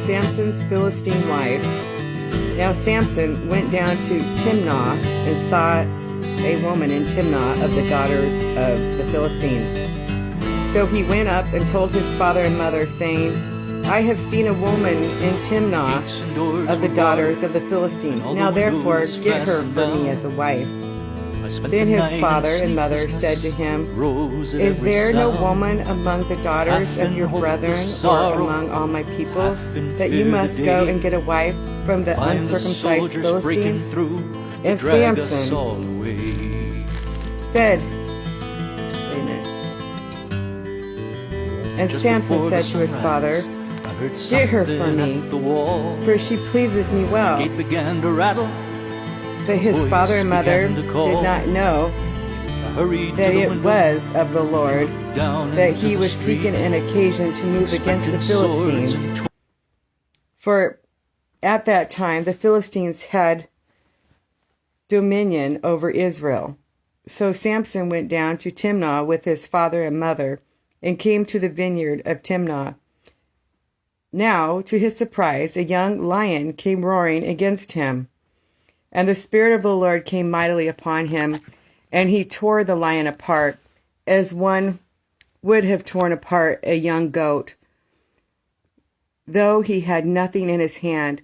Samson's Philistine wife. Now Samson went down to Timnah and saw a woman in Timnah of the daughters of the Philistines. So he went up and told his father and mother, saying, I have seen a woman in Timnah of the daughters of the Philistines. Now therefore get her for me as a wife. Then his father and mother said to him, Is there no woman among the daughters of your brethren or among all my people that you must go and get a wife from the uncircumcised Philistines? And Samson said, And Samson said to his father, Get her for me, for she pleases me well. But his father and mother did not know that it was of the Lord, that he was seeking an occasion to move against the Philistines. For at that time the Philistines had dominion over Israel. So Samson went down to Timnah with his father and mother, and came to the vineyard of Timnah. Now, to his surprise, a young lion came roaring against him. And the Spirit of the Lord came mightily upon him, and he tore the lion apart, as one would have torn apart a young goat, though he had nothing in his hand.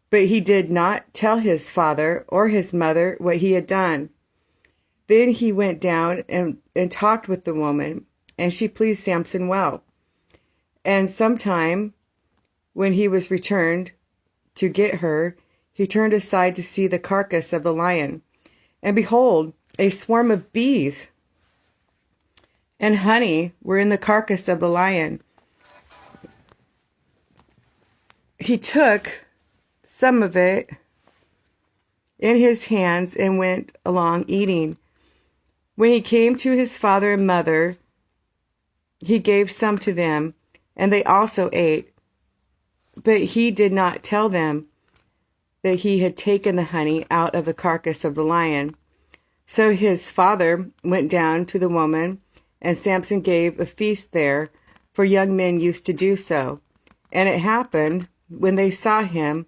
But he did not tell his father or his mother what he had done. Then he went down and talked with the woman, and she pleased Samson well. And sometime when he was returned to get her, he turned aside to see the carcass of the lion. And behold, a swarm of bees and honey were in the carcass of the lion. He took some of it in his hands and went along eating. When he came to his father and mother, he gave some to them, and they also ate. But he did not tell them that he had taken the honey out of the carcass of the lion. So his father went down to the woman, and Samson gave a feast there, for young men used to do so. And it happened, when they saw him,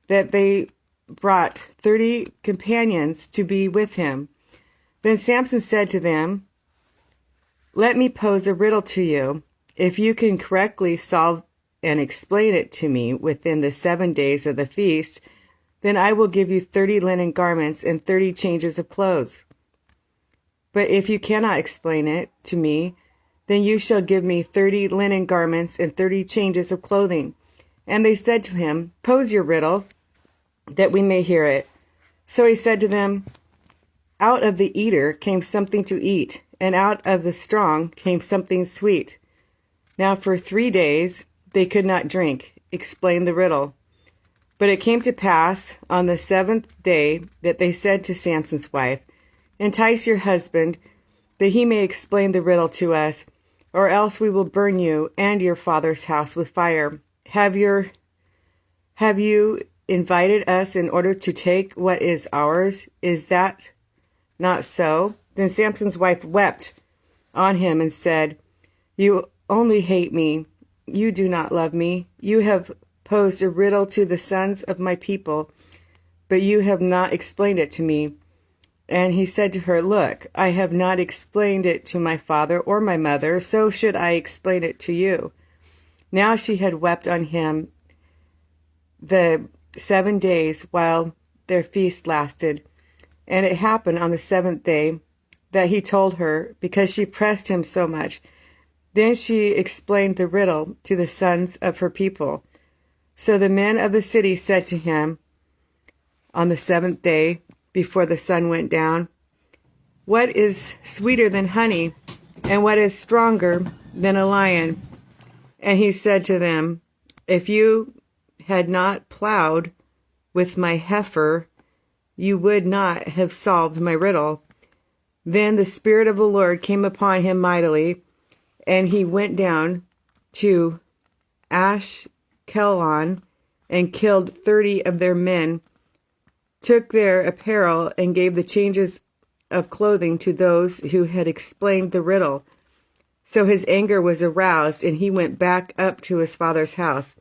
that they brought 30 companions to be with him. Then Samson said to them, Let me pose a riddle to you. If you can correctly solve and explain it to me within the 7 days of the feast, then I will give you 30 linen garments and 30 changes of clothes. But if you cannot explain it to me, then you shall give me 30 linen garments and 30 changes of clothing. And they said to him, Pose your riddle, that we may hear it. So he said to them, Out of the eater came something to eat, and out of the strong came something sweet. Now for 3 days they could not drink. Explain the riddle. But it came to pass on the 7th day that they said to Samson's wife, Entice your husband, that he may explain the riddle to us, or else we will burn you and your father's house with fire. Have you invited us in order to take what is ours? Is that not so? Then Samson's wife wept on him and said, You only hate me. You do not love me. You have posed a riddle to the sons of my people, but you have not explained it to me. And he said to her, Look, I have not explained it to my father or my mother, so should I explain it to you. Now she had wept on him the 7 days while their feast lasted. And it happened on the 7th day that he told her, because she pressed him so much. Then she explained the riddle to the sons of her people. So the men of the city said to him on the 7th day, before the sun went down, What is sweeter than honey, and what is stronger than a lion? And he said to them, If you had not plowed with my heifer, you would not have solved my riddle. Then the Spirit of the Lord came upon him mightily, and he went down to Ashkelon and killed 30 of their men, took their apparel, and gave the changes of clothing to those who had explained the riddle. So his anger was aroused, and he went back up to his father's house.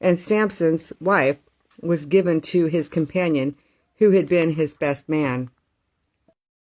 and Samson's wife was given to his companion, who had been his best man.